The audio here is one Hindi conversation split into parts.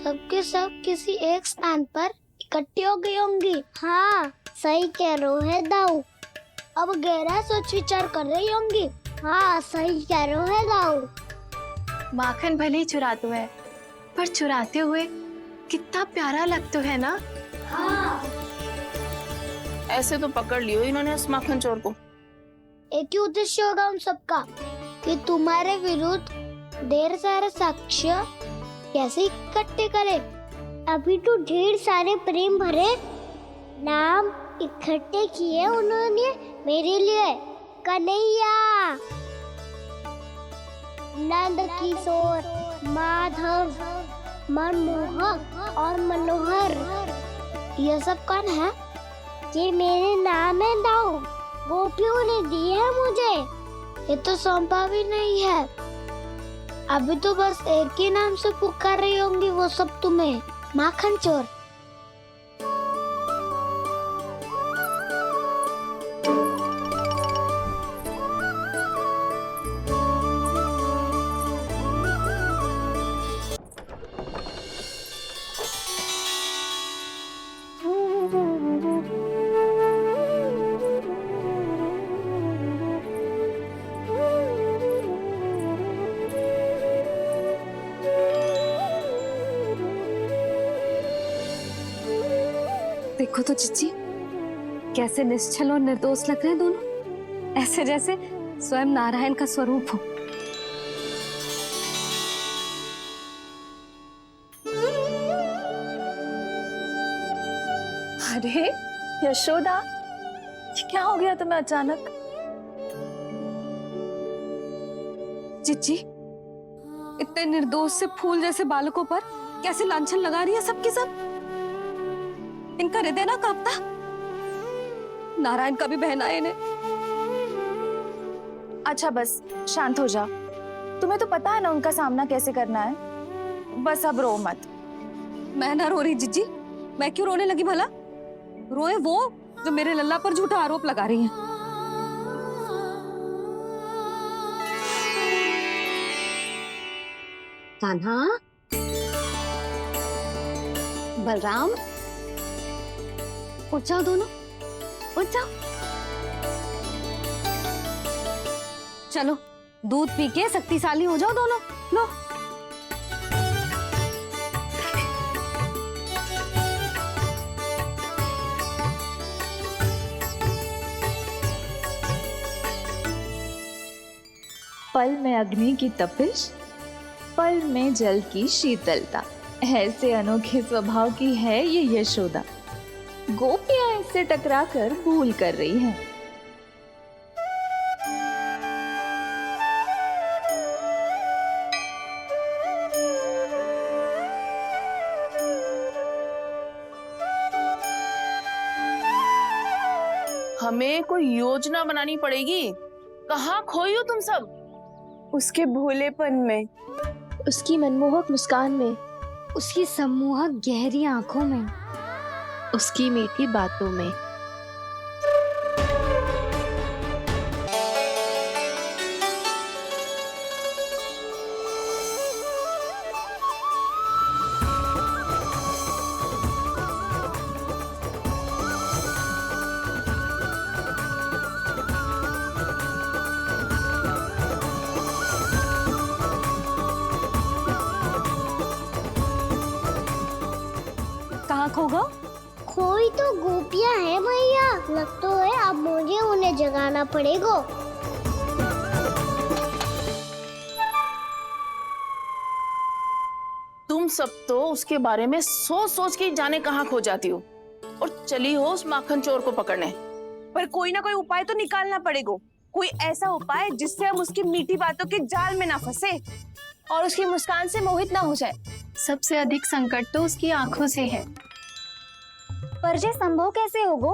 सबके सब किसी एक स्थान पर इकट्ठी हो गई होंगी। हाँ, सही कह रहे हो दाऊ। अब गहरा सोच विचार कर रही होंगी। हाँ, सही कह रहे हो दाऊ। माखन भले ही चुराते है, पर चुराते हुए कितना प्यारा लगता है ना। हाँ। ऐसे तो पकड़ लियो इन्होंने उस माखन चोर को। एक ही उद्देश्य होगा उन सबका कि तुम्हारे विरुद्ध ढेर सारे साक्ष्य कैसे इकट्ठे करे। अभी तो ढेर सारे प्रेम भरे नाम इकट्ठे किए उन्होंने मेरे लिए। कन्हैया, नंद किशोर, माधव, मनमोहक और मनोहर, ये सब कौन है? ये मेरे नाम है दाऊ। गोपियों ने दी है मुझे। ये तो संभव ही नहीं है। अभी तो बस एक ही नाम से पुकार रही होंगी वो सब तुम्हें, माखन चोर। देखो तो जीजी, कैसे निश्चल और निर्दोष लग रहे हैं दोनों, ऐसे जैसे स्वयं नारायण का स्वरूप हो। अरे यशोदा, ये क्या हो गया तुम्हें अचानक? जीजी, इतने निर्दोष से फूल जैसे बालकों पर कैसे लांछन लगा रही है सबकी सब। इनका हृदय ना कांपता? नारायण का भी बहना है इन्हें। अच्छा बस शांत हो जा। तुम्हें तो पता है ना उनका सामना कैसे करना है। बस अब रो मत। मैं ना रो रही जीजी, मैं क्यों रोने लगी भला? रोए वो जो मेरे लल्ला पर झूठा आरोप लगा रही हैं। कान्हा, बलराम, उठ जाओ दोनों, उठ जाओ। चलो दूध पी के शक्तिशाली हो जाओ दोनों। लो। पल में अग्नि की तपिश, पल में जल की शीतलता, ऐसे अनोखे स्वभाव की है ये यशोदा। गोपियां इससे टकराकर भूल कर रही हैं। हमें कोई योजना बनानी पड़ेगी। कहाँ खोई हो तुम सब? उसके भोलेपन में, उसकी मनमोहक मुस्कान में, उसकी सम्मोहक गहरी आंखों में, उसकी मीठी बातों में। कहाँ खो गो? कोई तो गोपियां है भैया। लगता है अब मुझे उन्हें जगाना पड़ेगा। तुम सब तो उसके बारे में सोच सोच के जाने कहाँ खो जाती हो और चली हो उस माखन चोर को पकड़ने। पर कोई ना कोई उपाय तो निकालना पड़ेगा। कोई ऐसा उपाय जिससे हम उसकी मीठी बातों के जाल में ना फंसे और उसकी मुस्कान से मोहित ना हो जाए। सबसे अधिक संकट तो उसकी आंखों से है। पर ये संभव कैसे होगा?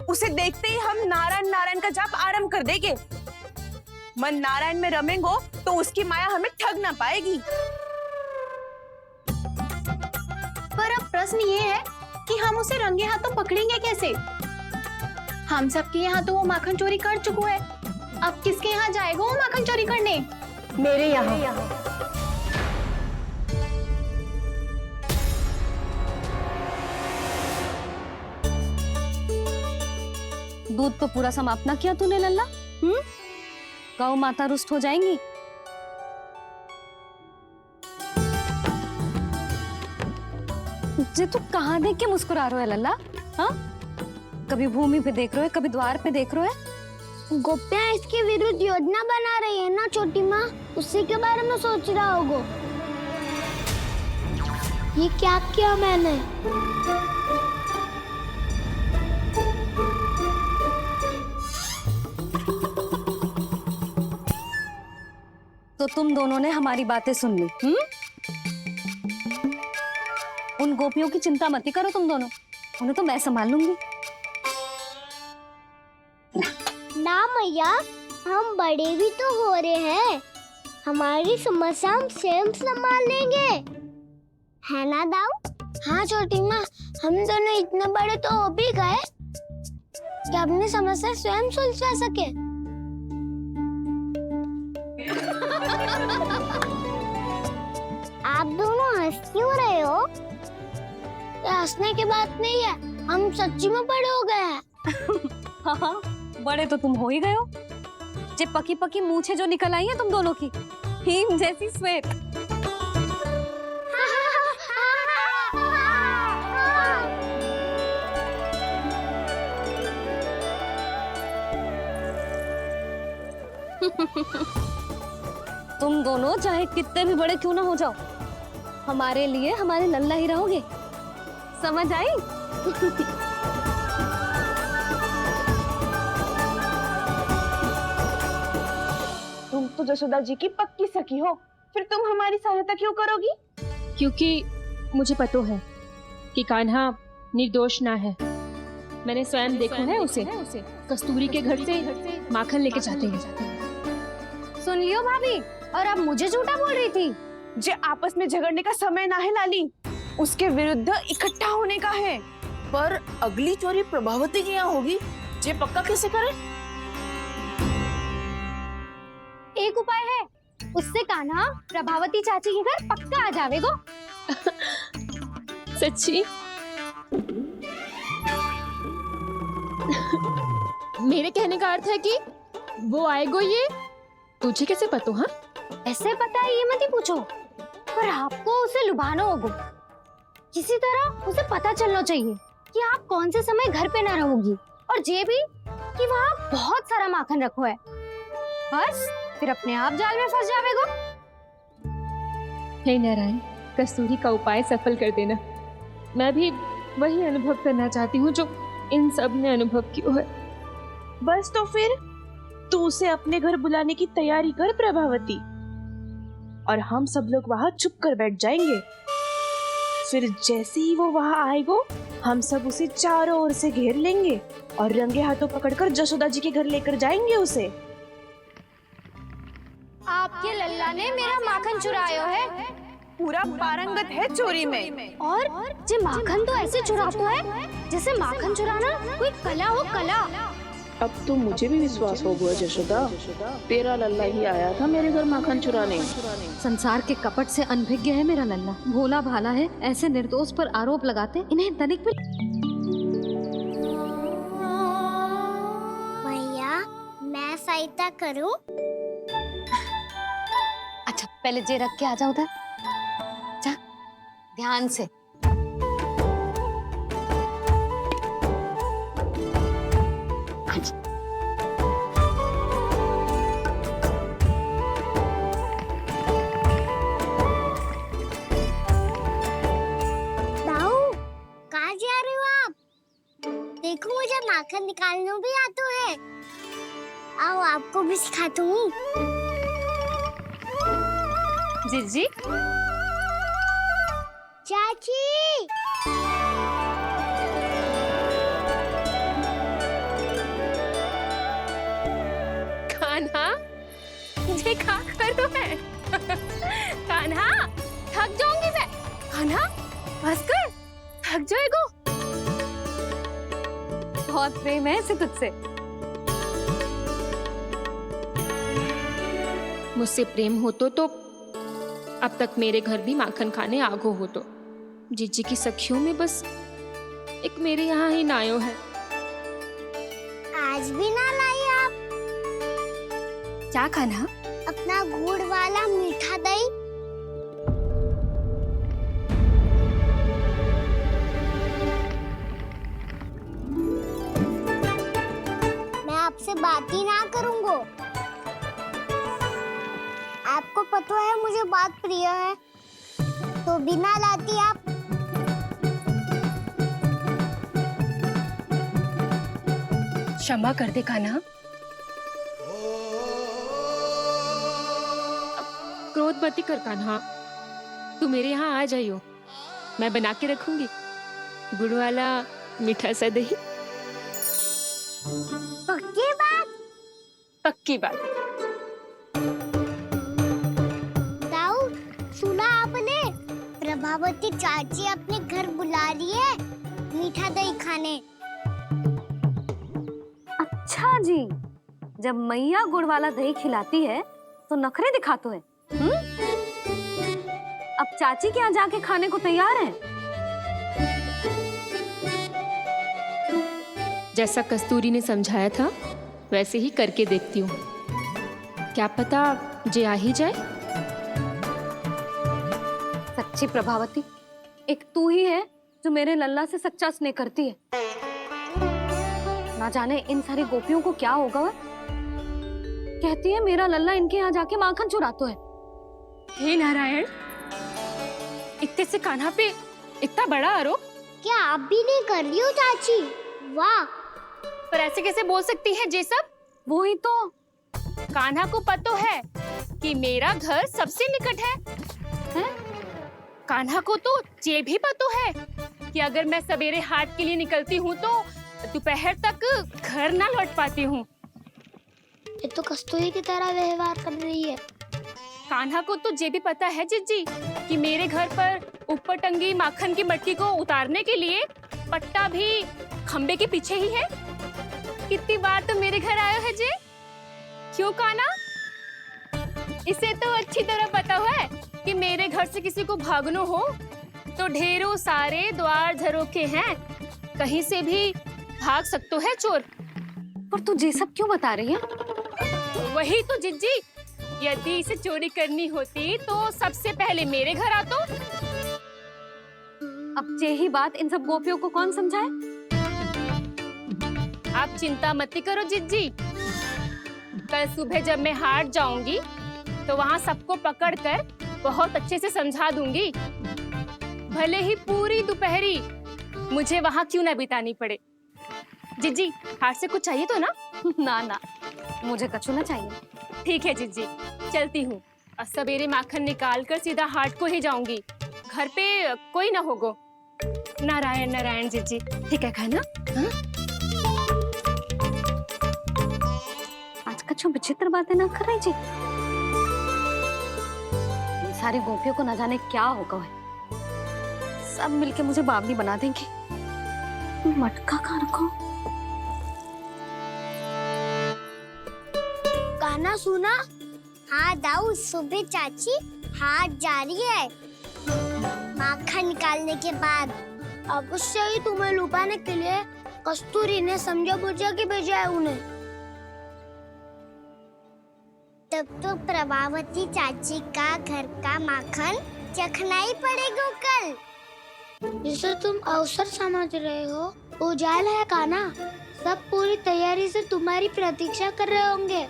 उसे देखते ही हम नारायण नारायण का जाप आरंभ कर देंगे। मन नारायण में रमेंगो तो उसकी माया हमें ठग ना पाएगी। पर अब प्रश्न ये है कि हम उसे रंगे हाथों पकड़ेंगे कैसे? हम सबके यहाँ तो वो माखन चोरी कर चुका है। अब किसके यहाँ जाएगा वो माखन चोरी करने? मेरे यहाँ। दूध तो पूरा समाप्त ना किया तूने लल्ला। गौ माता रुष्ट हो जाएंगी। जे तू कहाँ देख के मुस्कुरा रहे हो लल्ला? हाँ, कभी भूमि पे देख रहे हो, कभी द्वार पे देख रहे हो। गोपियाँ इसके विरुद्ध योजना बना रही है ना छोटी माँ, उसी के बारे में सोच रहा होगा। ये क्या किया मैंने? तो तुम दोनों ने हमारी बातें सुन ली। उन गोपियों की चिंता मत करो तुम दोनों, उन्हें तो मैं संभाल लूंगी। ना मैया, हम बड़े भी तो हो रहे हैं, हमारी समस्या हम स्वयं संभाल लेंगे, है ना दाऊ? हाँ छोटी माँ, हम दोनों इतने बड़े तो हो भी गए कि अपनी समस्या स्वयं सुलझा सके। आप दोनों हंस क्यों रहे हो? ये हंसने की बात नहीं है, हम सच्ची में बड़े हो गए हैं। हाँ, बड़े तो तुम हो ही गए हो। जे पकी पकी मूछें जो निकल आई हैं तुम दोनों की, हिम जैसी श्वेत। तुम दोनों चाहे कितने भी बड़े क्यों ना हो जाओ, हमारे लिए हमारे लल्ला ही रहोगे, समझ आई? तुम तो जसोदा जी की पक्की सखी हो, फिर तुम हमारी सहायता क्यों करोगी? क्योंकि मुझे पता है कि कान्हा निर्दोष ना है। मैंने स्वयं देखा है उसे कस्तूरी के घर से माखन लेके जाते हैं। सुन लियो भाभी, और अब मुझे झूठा बोल रही थी। जे आपस में झगड़ने का समय ना है लाली, उसके विरुद्ध इकट्ठा होने का है। पर अगली चोरी प्रभावती की यहाँ होगी, जे पक्का कैसे करे? एक उपाय है, उससे कान्हा प्रभावती चाची के घर पक्का आ जावेगो। सच्ची? मेरे कहने का अर्थ है कि वो आएगो, ये तुझे कैसे पता? हाँ, ऐसे पता है ये मत ही पूछो, पर आपको उसे लुभाना होगा। किसी तरह उसे पता चलना चाहिए कि आप कौन से समय घर पे ना रहोगी, और ये भी कि वहाँ बहुत सारा माखन रखो है। बस फिर अपने आप जाल में फंस जावेगो। हे नारायण, कस्तूरी का उपाय सफल कर देना। मैं भी वही अनुभव करना चाहती हूँ जो इन सब ने अनुभव किया है। बस तो फिर तू उसे अपने घर बुलाने की तैयारी कर प्रभावती, और हम सब लोग वहाँ चुप कर बैठ जाएंगे। फिर जैसे ही वो वहाँ आएगो, हम सब उसे चारों ओर से घेर लेंगे और रंगे हाथों पकड़कर जसोदा जी के घर लेकर जाएंगे उसे। आपके लल्ला ने मेरा माखन चुराया है, पूरा पारंगत है चोरी में। और जे माखन तो ऐसे चुराता है जैसे माखन चुराना कोई कला हो, कला। अब तो मुझे भी विश्वास हो गया जशोदा, तेरा लल्ला ही आया था मेरे घर माखन चुराने। संसार के कपट से अनभिज्ञ है मेरा लल्ला, भोला भाला है। ऐसे निर्दोष पर आरोप लगाते इन्हें तनिक भी। भैया, मैं सहायता करूं? अच्छा, पहले जे रख के आ जाओ उधर, जा ध्यान से। देखो, मुझे माखन निकालना भी आता है। आओ, आपको भी सिखाता हूँ। जीजी, चाची, कान्हा, ये क्या कर रहे है? कान्हा, थक जाऊंगी मैं। कान्हा, बस कर, थक जाएगो। बहुत प्रेम है इसे तुझसे। मुझसे प्रेम होतो तो अब तक मेरे घर भी माखन खाने आगो होतो। जीजी की सखियों में बस एक मेरे यहाँ ही नायो है। आज भी ना लाई आप क्या कान्हा? अपना गुड़ वाला मीठा दही? मैं आपसे बात ही ना करूंगा। आपको पता है मुझे बात प्रिय है, तो बिना लाती आप। क्षमा कर दे कान्हा। क्रोध मत कर कान्हा, तू मेरे यहाँ आ जाइयो, मैं बना के रखूंगी गुड़ वाला मीठा सा दही। पक्की बात? पक्की बात। दाऊ, सुना आपने? प्रभावती चाची अपने घर बुला रही है मीठा दही खाने। अच्छा जी, जब मैया गुड़ वाला दही खिलाती है तो नखरे दिखाते हैं। अब चाची के यहाँ जाके खाने को तैयार हैं। जैसा कस्तूरी ने समझाया था वैसे ही करके देखती हूँ, क्या पता जे आ ही जाए। सच्ची प्रभावती, एक तू ही है जो मेरे लल्ला से सच्चा स्नेह करती है। ना जाने इन सारी गोपियों को क्या होगा। वह कहती है मेरा लल्ला इनके यहाँ जाके माखन चुराता है। हे नारायण, इतने से कान्हा पे इतना बड़ा आरोप? क्या आप भी नहीं कर रही हो चाची? वाह! पर ऐसे कैसे बोल सकती है जे सब? वो ही तो। कान्हा को पता है कि मेरा घर सबसे निकट है, हैं? कान्हा को तो ये भी पता है कि अगर मैं सवेरे हाट के लिए निकलती हूँ तो दोपहर तक घर ना लौट पाती हूँ। ये तो कस्तूरी की तरह व्यवहार कर रही है। कान्हा को तो ये भी पता है जिज्जी कि मेरे घर पर ऊपर टंगी माखन की मटकी को उतारने के लिए पट्टा भी खंबे के पीछे ही है। कितनी बार तो मेरे घर आया है जे। क्यों कान्हा? इसे तो अच्छी तरह पता है कि मेरे घर से किसी को भागना हो तो ढेरों सारे द्वार झरोखे हैं, कहीं से भी भाग सकते है चोर। पर तू ये सब क्यों बता रही है? वही तो जिज्जी, यदि इसे चोरी करनी होती तो सबसे पहले मेरे घर आतो। अब यही बात इन सब गोपियों को कौन समझाए? आप चिंता मत करो जिज्जी, कल सुबह जब मैं हाट जाऊंगी तो वहाँ सबको पकड़कर बहुत अच्छे से समझा दूंगी, भले ही पूरी दोपहरी मुझे वहाँ क्यों ना बितानी पड़े। जिज्जी, हाट से कुछ चाहिए तो ना? ना ना, मुझे कछु ना चाहिए। ठीक है जिज्जी, चलती हूँ। और सवेरे माखन निकाल कर सीधा हाट को ही जाऊंगी, घर पे कोई ना होगो। नारायण नारायण जिज्जी, ठीक है खाना? हाँ? आज कछु विचित्र बातें ना कर रही जी। ये सारी गोपियों को न जाने क्या होगा है। सब मिलके मुझे बावली बना देंगे। मटका कहाँ रखो? गाना सुना? हाँ दाऊ, सुबह चाची हाट जा रही है माखन निकालने के बाद। अवश्य ही तुम्हें लुभाने के लिए कस्तूरी ने समझा बुझा के भेजा है उन्हें। तब तो प्रभावती चाची का घर का माखन चखना ही पड़ेगा कल। जिसे तुम अवसर समझ रहे हो, उजाल है कान्हा। सब पूरी तैयारी से तुम्हारी प्रतीक्षा कर रहे होंगे।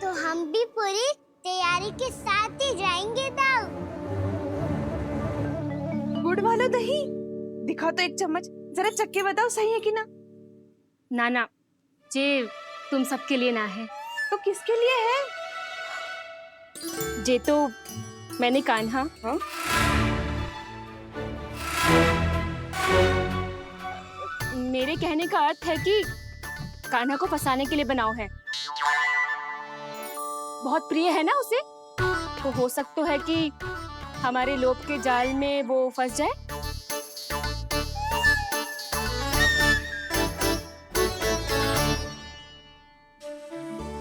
तो हम भी पूरी तैयारी के साथ ही जाएंगे दाऊ। गुड़ वाला दही दिखाओ तो एक चम्मच, जरा चक्के बताओ सही है कि ना। ना जे तुम सबके लिए ना है। तो किसके लिए है? जे तो मैंने कान्हा, हाँ? मेरे कहने का अर्थ है कि कान्हा को फंसाने के लिए बनाओ है। बहुत प्रिय है ना उसे, तो हो सकता है कि हमारे लोभ के जाल में वो फंस जाए।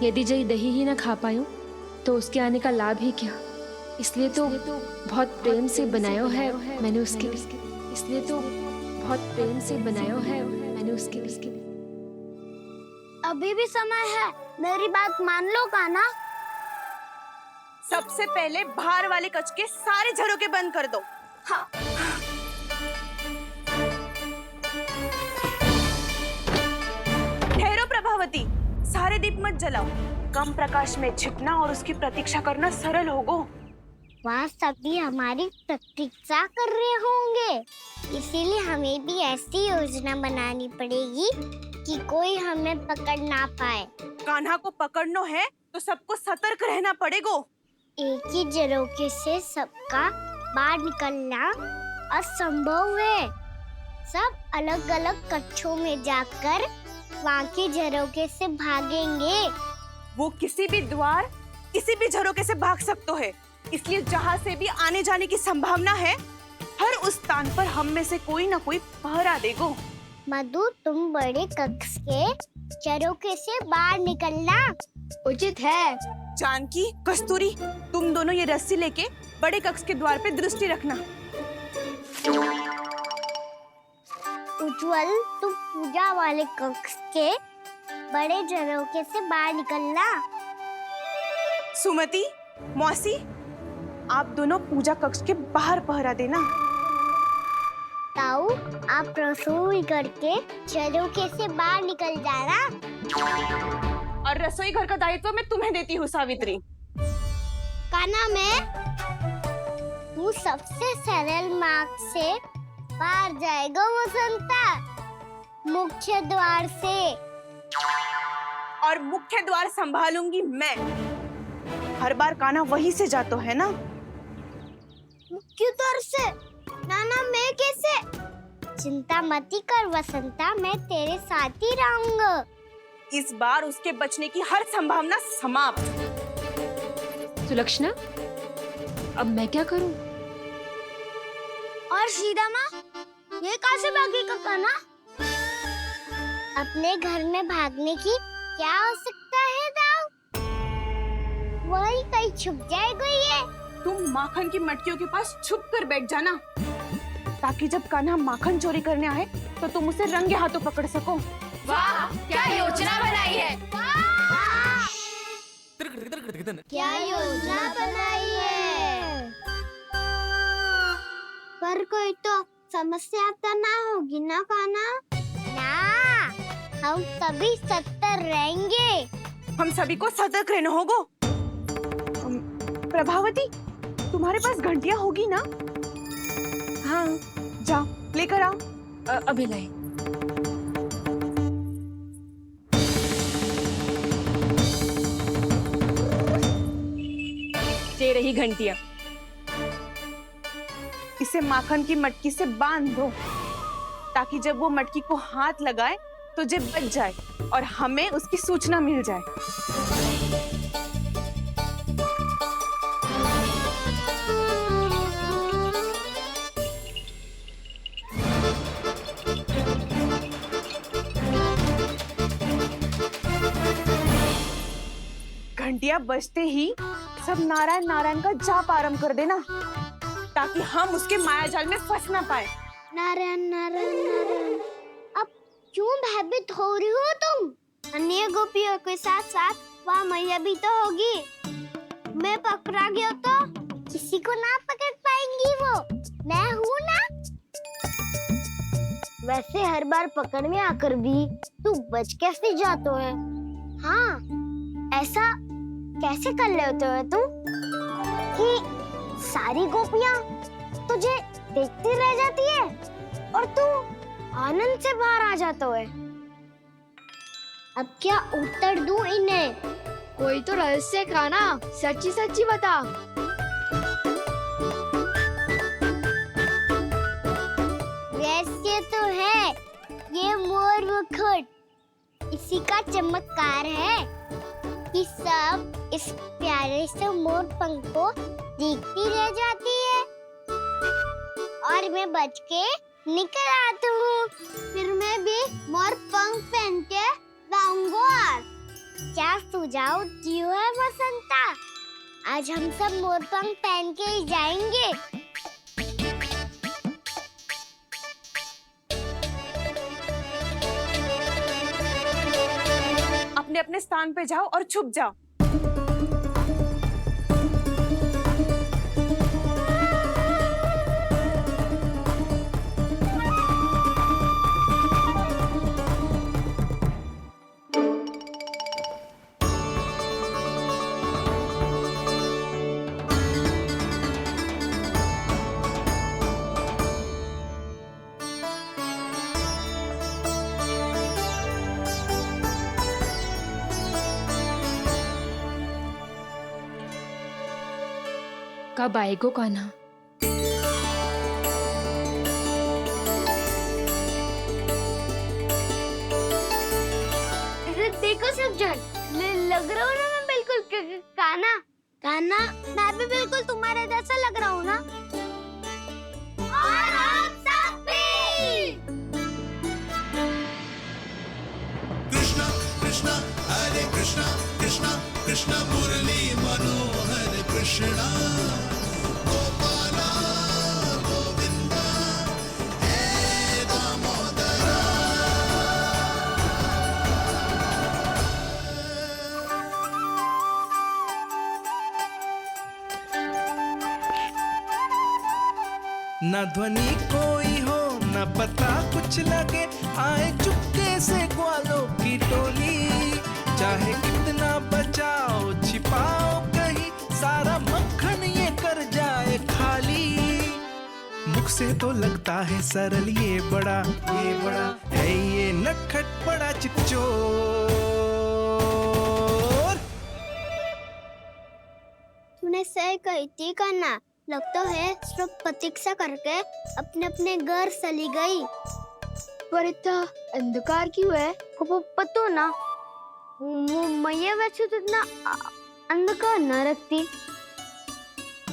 यदि जय दही ही ना खा पायूं तो उसके आने का लाभ ही क्या। इसलिए तो बहुत प्रेम से बनाया है मैंने उसके लिए। इसलिए तो बहुत प्रेम से बनाया है मैंने उसके लिए। अभी भी समय है, मेरी बात मान लो कान्हा। सबसे पहले बाहर वाले कच के सारे झरोके बंद कर दो। हाँ। ठहरो प्रभावती, सारे दीप मत जलाओ। कम प्रकाश में छिपना और उसकी प्रतीक्षा करना सरल होगो। वहाँ सभी हमारी प्रतीक्षा कर रहे होंगे, इसीलिए हमें भी ऐसी योजना बनानी पड़ेगी कि कोई हमें पकड़ ना पाए। कान्हा को पकड़ना है तो सबको सतर्क रहना पड़ेगा। एक ही झरोके से सबका बाहर निकलना असंभव है। सब अलग अलग कक्षों में जाकर वहाँ के झरोके से भागेंगे। वो किसी भी द्वार, किसी भी झरोके से भाग सकते है, इसलिए जहाँ से भी आने जाने की संभावना है, हर उस स्थान पर हम में से कोई ना कोई पहरा देगो। मधु, तुम बड़े कक्ष के झरोके से बाहर निकलना उचित है। जानकी, कस्तूरी, तुम दोनों ये रस्सी लेके बड़े कक्ष के द्वार पे दृष्टि रखना। उज्जवल, तुम पूजा वाले कक्ष के बड़े झरोके से बाहर निकलना। सुमति, मौसी, आप दोनों पूजा कक्ष के बाहर पहरा देना। ताऊ, आप रसोई करके झरोके से बाहर निकल जाना। और रसोई घर का दायित्व मैं तुम्हें देती हूँ सावित्री। कान्हा, तू सबसे सरल मार्ग से बाहर जाएगा वसंता, मुख्य द्वार से। और मुख्य द्वार संभालूंगी मैं। हर बार कान्हा वहीं से जातो है ना। मुख्य द्वार से? नाना, मैं कैसे? चिंता मत कर वसंता, मैं तेरे साथ ही रहूंगा। इस बार उसके बचने की हर संभावना समाप्त। सुलक्षणा, अब मैं क्या करूं? और सीधा माँ, ये कहाँ से भागेगा कान्हा? अपने घर में भागने की क्या हो सकता है दाऊ? वही कहीं छुप जाएगा ये। तुम माखन की मटकियों के पास छुप कर बैठ जाना, ताकि जब कान्हा माखन चोरी करने आए तो तुम उसे रंगे हाथों पकड़ सको। वाह, क्या योजना बनाई है! क्या योजना बनाई है? पर कोई तो समस्या तो ना होगी ना कान्हा? ना, हम सभी सतर्क रहेंगे। हम सभी को सतर्क रहना होगा। प्रभावती, तुम्हारे पास घंटियां होगी ना? हाँ, जाओ लेकर आओ। अभी लाई। ये रही घंटियां। इसे माखन की मटकी से बांध दो, ताकि जब वो मटकी को हाथ लगाए तो जे बच जाए और हमें उसकी सूचना मिल जाए। घंटियां बजते ही सब नारायण नारायण का जाप आरंभ कर देना, ताकि हम उसके मायाजाल में फंस ना पाए। नारायण नारायण नारायण। अब क्यों भयभीत हो रही हो तुम? अन्य गोपियों के साथ साथ वहाँ मैया भी तो होगी। मैं पकड़ा गया तो किसी को ना पकड़ पाएंगी वो, मैं हूँ ना। वैसे हर बार पकड़ में आकर भी तू बच कैसे जातो है? हाँ, ऐसा कैसे कर लेते हो तुम कि सारी गोपियाँ तुझे देखती रह जाती है और तू आनंद से बाहर आ जाता है? अब क्या उत्तर दूं इन्हें? कोई तो रहस्य खाना, सच्ची सच्ची बता। वैसे तो है, ये मोर मुकुट इसी का चमत्कार है कि सब इस प्यारे से मोर पंख को देखती रह जाती है और मैं बच के निकल आता हूँ। फिर मैं भी मोर पंख पहन के गाऊंगा। क्या सुझाव दियो है वसंता? आज हम सब मोर पंख पहन के ही जाएंगे। अपने अपने स्थान पे जाओ और छुप जाओ। कब आएगो कान्हा? देखो सब जन, लग रहा हूँ ना मैं बिल्कुल कान्हा। कान्हा, मैं भी बिल्कुल तुम्हारे जैसा लग रहा हूँ ना? और हम सब भी। कृष्णा कृष्णा हरे कृष्णा कृष्णा कृष्णा मुरली मनोहर कृष्णा गोपाला गोविंदा हे दामोदरा। न ध्वनि कोई हो न पता कुछ लगे, आए चुपके से ग्वालों की टोली। चाहे कितना बचाओ छिपाओ कहीं, सारा मक्खन ये कर जाए खाली। मुख से तो लगता है सरल, ये बड़ा है ये नटखट बड़ा चिकचोर। तूने सही कही थी कान्हा, लगता है सिर्फ प्रतीक्षा करके अपने अपने घर चली गई। पर इतना अंधकार क्यों है? पतो ना, मैं वैसे तो इतना अंधकार न रखती।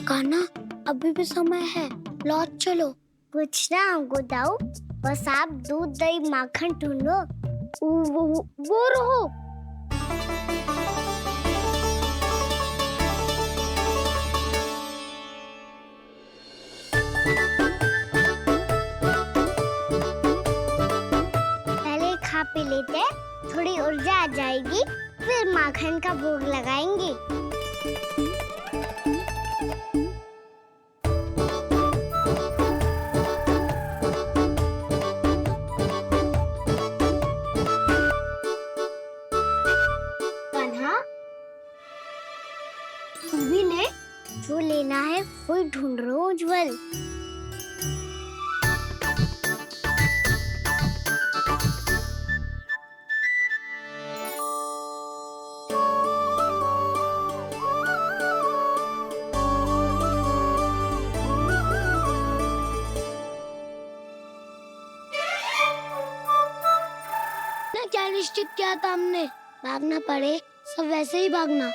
कान्हा, अभी भी समय है, लौट चलो। कुछ ना हमको दाऊ, बस आप दूध दही माखन ढूंढो। वो रहो। खा पी लेते, थोड़ी ऊर्जा आ जाएगी, फिर माखन का भोग लगाएंगे। कान्हा, तू भी ले, जो लेना है वही ढूंढ रहा हूँ उज्जवल। क्या निश्चित किया था हमने? भागना पड़े, सब वैसे ही भागना।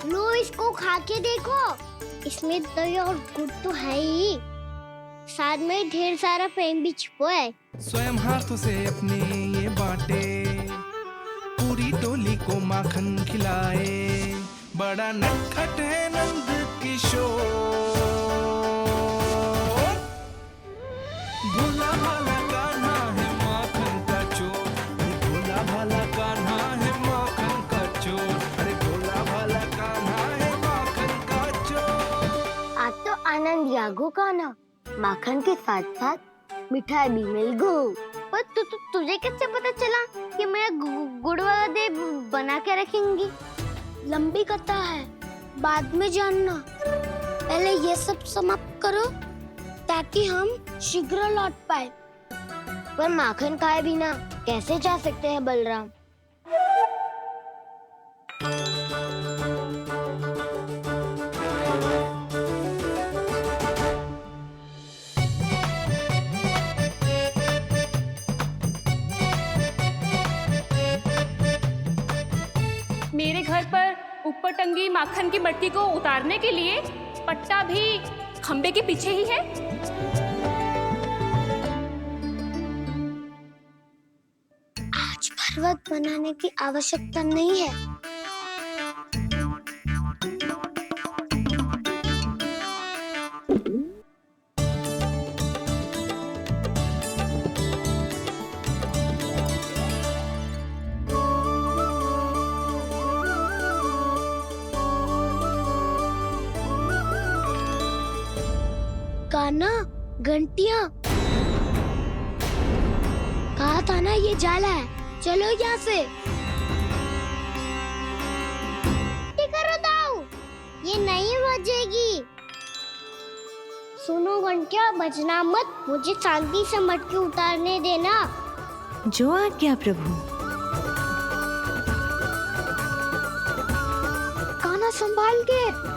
लो, इसको खा के देखो, इसमें दही और गुड़ तो है ही, साथ में ढेर सारा प्रेम भी छिपा है। स्वयं हाथों से अपने ये बांटे, पूरी टोली को माखन खिलाए। बड़ा नटखट है नंद किशोर, भोला भाला कान्हा है माखन का चोर। अरे भोला भाला कान्हा है माखन का चोर। अरे भोला भाला कान्हा है माखन का चोर। आज तो आनंद यागो कान्हा, माखन के साथ साथ मिठाई भी मिल गई। पर तुझे कैसे पता चला कि मैं गुड़ वाला दे बना के रखेंगी? लंबी कथा है, बाद में जानना। पहले ये सब समाप्त करो ताकि हम शीघ्र लौट पाए। पर माखन खाए बिना कैसे जा सकते हैं बलराम? मेरे घर पर ऊपर टंगी माखन की मटकी को उतारने के लिए पट्टा भी खंबे के पीछे ही है। शाश्वत बनाने की आवश्यकता नहीं है। कान्हा, घंटियां, कहा था ना ये जाला है, चलो यहाँ से। करो दाऊ, ये नहीं बजेगी। सुनो घंटिया, बजना मत, मुझे शांति से मटकी उतारने देना। जो आज्ञा प्रभु। कान्हा संभाल के।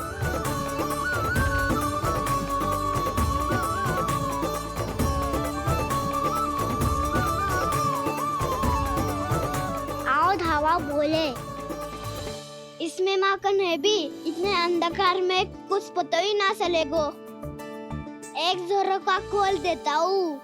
धावा बोले, इसमें माखन है भी, इतने अंधकार में कुछ पता ही ना चलेगो। एक जोरों का खोल देता हूँ।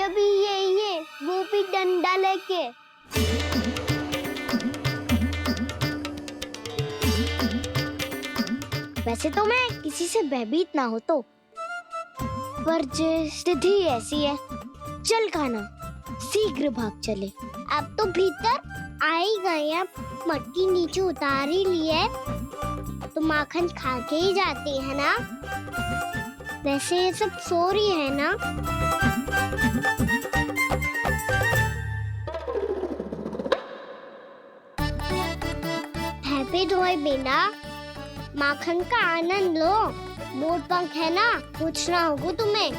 भी यही है, वो भी डंडा लेके। वैसे तो मैं किसी से भयभीत ना हो तो, पर स्थिति ऐसी है। चल कान्हा, शीघ्र भाग चले। अब तो भीतर आ ही गए, अब मटकी नीचे उतार ही लिए तो माखन खा के ही जाती है ना। वैसे ये सब सो रही है ना। हैप्पी धोए बिना माखन का आनंद लो। मोर पंख है ना, पूछना होगा तुम्हें।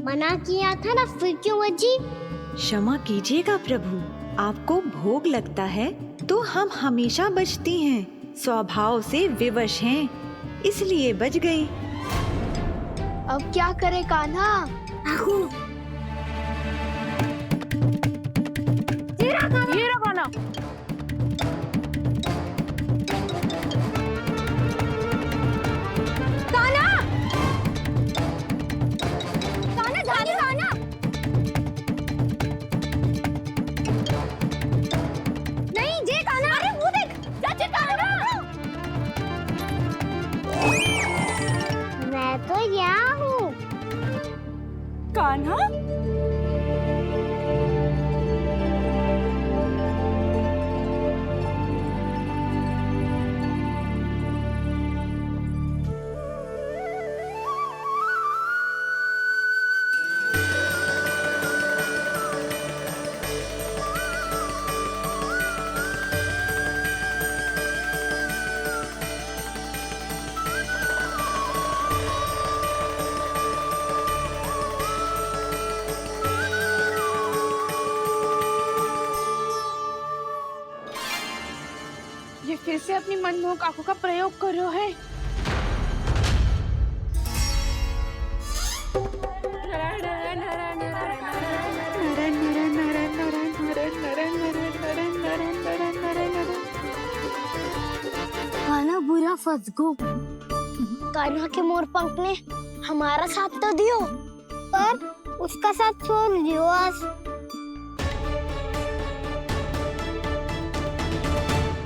मना किया था ना, फिर क्यों बजी? क्षमा कीजिएगा प्रभु, आपको भोग लगता है तो हम हमेशा बजती हैं। स्वभाव से विवश हैं, इसलिए बज गई। अब क्या करे कान्हा? ये रखो ना। मैं तो यहाँ हूँ। कान्हा, ये फिर से अपनी मनमोहक आंखों का प्रयोग कर रहे है। कान्हा बुरा फंस गो। कान्हा के मोर पंख ने हमारा साथ तो दियो, पर उसका साथ छोड़ दियो।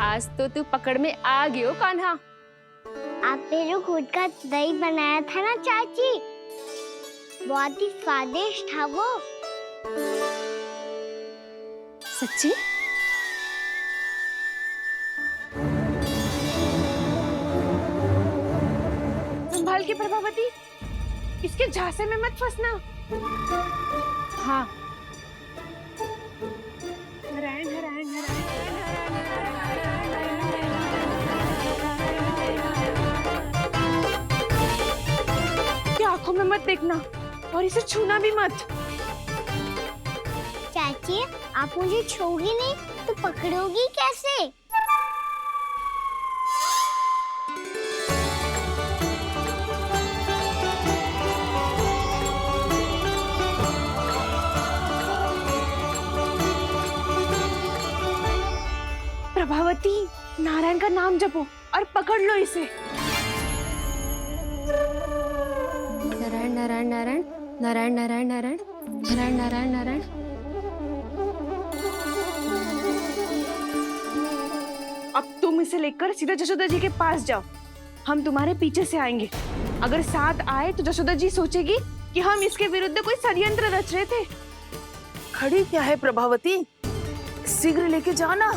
आज तो तू पकड़ में आ गयो कान्हा। आपने जो खुद का दही बनाया था ना चाची, बहुत ही स्वादिष्ट था वो। सच्ची? देखिए प्रभावती, इसके झांसे में मत फंसना। हाँ, नारायण नारायण नारायण। इसकी आंखों में मत देखना और इसे छूना भी मत। चाची, आप मुझे छोगी नहीं तो पकड़ोगी कैसे? प्रभावती, नारायण का नाम जपो और पकड़ लो इसे। नारायण नारायण नारायण नारायण नारायण नारायण नारायण नारायण नारायण। अब तुम इसे लेकर सीधा जशोदा जी के पास जाओ, हम तुम्हारे पीछे से आएंगे। अगर साथ आए तो जशोदा जी सोचेगी कि हम इसके विरुद्ध कोई षड्यंत्र रच रहे थे। खड़ी क्या है प्रभावती, शीघ्र लेके जाना।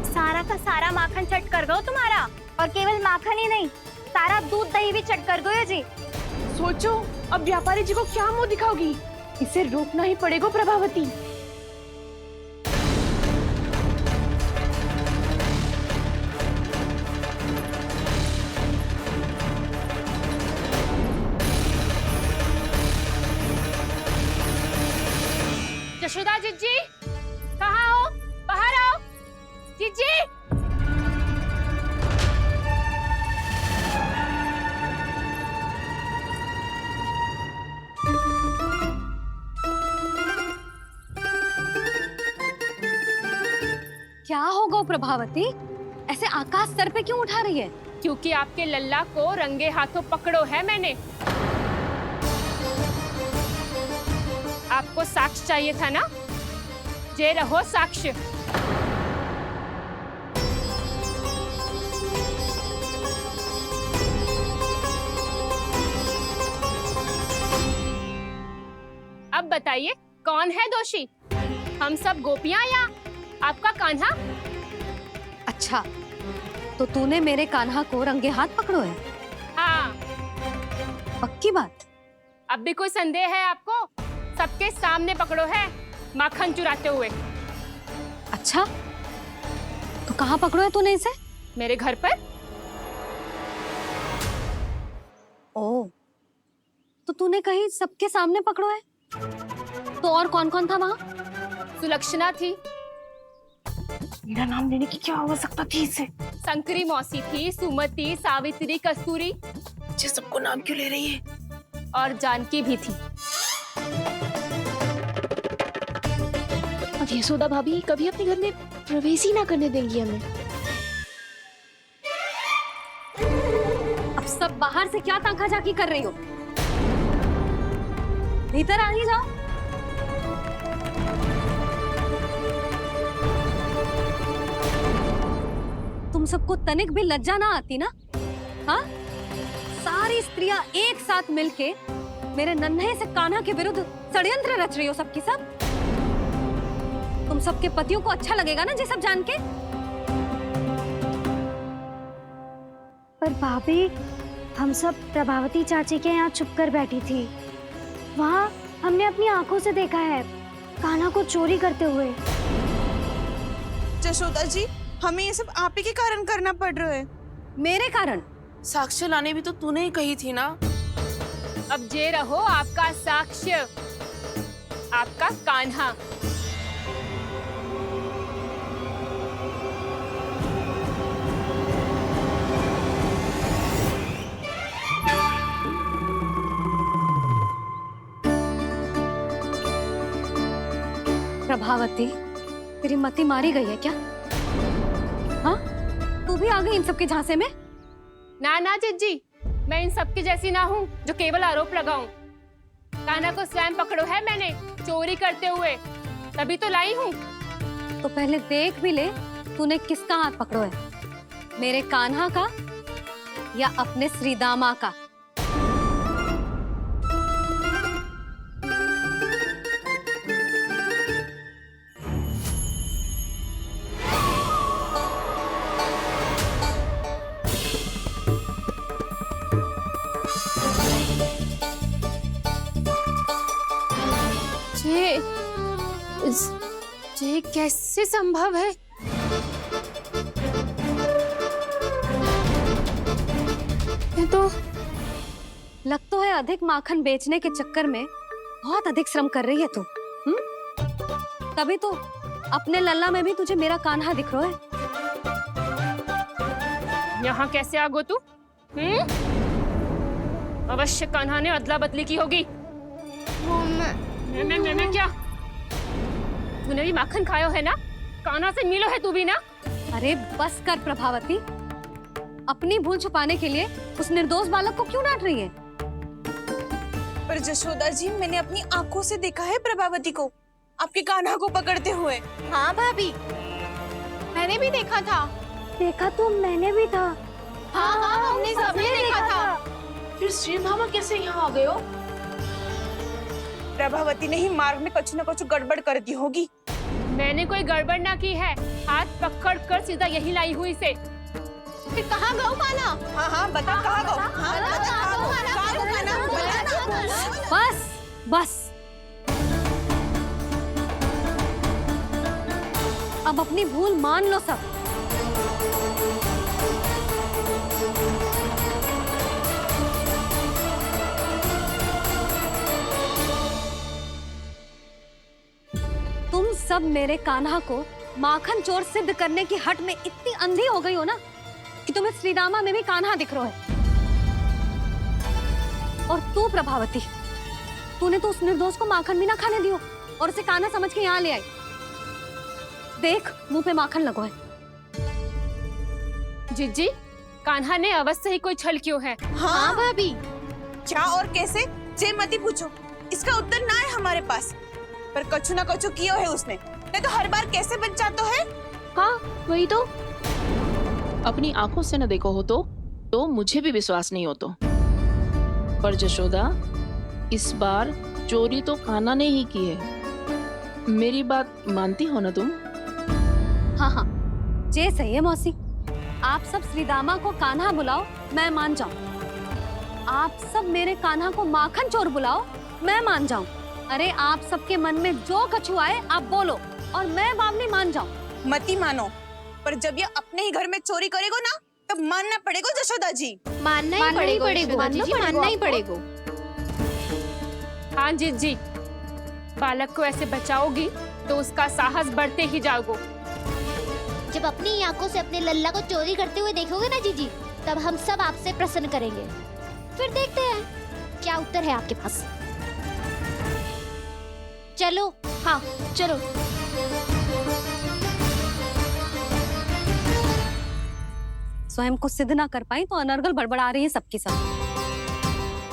सारा का सारा माखन चट कर गयो तुम्हारा, और केवल माखन ही नहीं, सारा दूध दही भी चट कर गयो जी। सोचो अब व्यापारी जी को क्या मुंह दिखाओगी। इसे रोकना ही पड़ेगा प्रभावती। जशोदा जीजी, कहाँ हो? बाहर आओ जीजी। क्या होगा प्रभावती, ऐसे आकाश सर पे क्यों उठा रही है? क्योंकि आपके लल्ला को रंगे हाथों पकड़ो है मैंने। आपको साक्ष्य चाहिए था ना, जे रहो साक्ष्य। अब बताइए कौन है दोषी, हम सब गोपियां या आपका कान्हा? अच्छा, तो तूने मेरे कान्हा को रंगे हाथ पकड़ो है? हाँ। पक्की बात? अब भी कोई संदेह है आपको? सबके सामने पकड़ो है माखन चुराते हुए। अच्छा, तो कहाँ पकड़ो है तूने इसे? मेरे घर पर। ओ, तो तूने कहीं सबके सामने पकड़ो है? तो और कौन कौन था वहाँ? सुलक्षणा थी। मेरा नाम लेने की क्या आवश्यकता थी इसे? संकरी मौसी थी, सुमति, सावित्री, कस्तूरी। मुझे सबको नाम क्यों ले रही है? और जानकी भी थी। अब यशोदा भाभी कभी अपने घर में प्रवेश ही ना करने देंगी हमें। अब सब बाहर से क्या ताका झाकी कर रही हो? भीतर आ ही जाओ। तुम सबको तनिक भी लज्जा ना आती ना? हाँ? सारी स्त्रियां एक साथ मिलके मेरे नन्हे से कान्हा के विरुद्ध षड्यंत्र रच रही हो सबकी सब। तुम सबके पतियों को अच्छा लगेगा ना ये सब जान के? पर भाभी, हम सब प्रभावती चाची के यहाँ छुप कर बैठी थी। वहाँ हमने अपनी आंखों से देखा है कान्हा को चोरी करते हुए। जशोदा जी, हमें ये सब आप ही के कारण करना पड़ रहा है। मेरे कारण? साक्ष्य लाने भी तो तूने ही कही थी ना। अब जे रहो आपका साक्ष्य, आपका कान्हा। प्रभावती, तेरी मति मारी गई है क्या? हाँ? तू भी आ गई इन सबके झांसे में? ना ना जिज्जी, मैं इन सबकी जैसी ना हूँ जो केवल आरोप लगाऊं। कान्हा को स्वयं पकड़ो है मैंने चोरी करते हुए, तभी तो लाई हूँ। तो पहले देख भी ले तूने किसका हाथ पकड़ो है, मेरे कान्हा का या अपने श्रीदामा का? ये कैसे संभव है? ये तो लग तो है अधिक माखन बेचने के चक्कर में बहुत अधिक श्रम कर रही है तू। तभी तो अपने लल्ला में भी तुझे मेरा कान्हा दिख रहा है। यहाँ कैसे आ गो तू? अवश्य कान्हा ने अदला बदली की होगी। मैं क्या? तूने भी माखन खायो है ना? कान्हा से मिलो है तू भी ना? अरे बस कर प्रभावती, अपनी भूल छुपाने के लिए उस निर्दोष बालक को क्यों डांट रही है? पर जशोदा जी, मैंने अपनी आंखों से देखा है प्रभावती को आपके कान्हा को पकड़ते हुए। हाँ भाभी, मैंने भी देखा था। देखा तो मैंने भी था। हाँ हमने सबने देखा था। फिर श्री भामा कैसे यहाँ आ गए हो? प्रभावती ने ही मार्ग में कुछ न कुछ गड़बड़ कर दी होगी। मैंने कोई गड़बड़ ना की है, हाथ पकड़ कर सीधा यही लाई हुई से। फिर कहाँ गौ कान्हा? हाँ बता कहाँ गौ? बस बस, अब अपनी भूल मान लो सब। तुम सब मेरे कान्हा को माखन चोर सिद्ध करने की हट में इतनी अंधी हो गई हो ना कि तुम्हें श्रीदामा में भी कान्हा दिख रहा है। और तू प्रभावती, तूने तो उस निर्दोष को माखन भी ना खाने दियो और उसे कान्हा समझ के यहाँ ले आई। देख, मुंह पे माखन लगो है। जिज्जी, कान्हा ने अवश्य ही कोई छल क्यों है। हाँ भाभी, क्या और कैसे? जे मती पूछो, इसका उत्तर ना है हमारे पास। पर कछु ना कछु कियो है उसने, नहीं तो हर बार कैसे बच जाता है। हाँ वही तो। अपनी आंखों से न देखो हो तो मुझे भी विश्वास नहीं हो तो। पर जशोदा, इस बार चोरी तो कान्हा ने ही की है। मेरी बात मानती हो ना तुम? हाँ, जे सही है मौसी। आप सब श्रीदामा को कान्हा बुलाओ, मैं मान जाऊं। आप सब मेरे कान्हा को माखन चोर बुलाओ, मैं मान जाऊं। अरे आप सबके मन में जो कछु आए आप बोलो और मैं बावली मान जाऊं। मती मानो, पर जब ये अपने ही घर में चोरी करेगो ना, तब मानना पड़ेगा जशोदा जी। मानना ही पड़ेगा, मानना ही पड़ेगा। हाँ जिज्जी, बालक को ऐसे बचाओगी तो उसका साहस बढ़ते ही जाओगे। जब अपनी आंखों से अपने लल्ला को चोरी करते हुए देखोगे ना जीजी, तब हम सब आपसे प्रसन्न करेंगे। फिर देखते हैं क्या उत्तर है आपके पास। चलो। हाँ चलो। स्वयं को सिद्ध ना कर पाई तो अनर्गल बड़बड़ा रही है सबकी सब।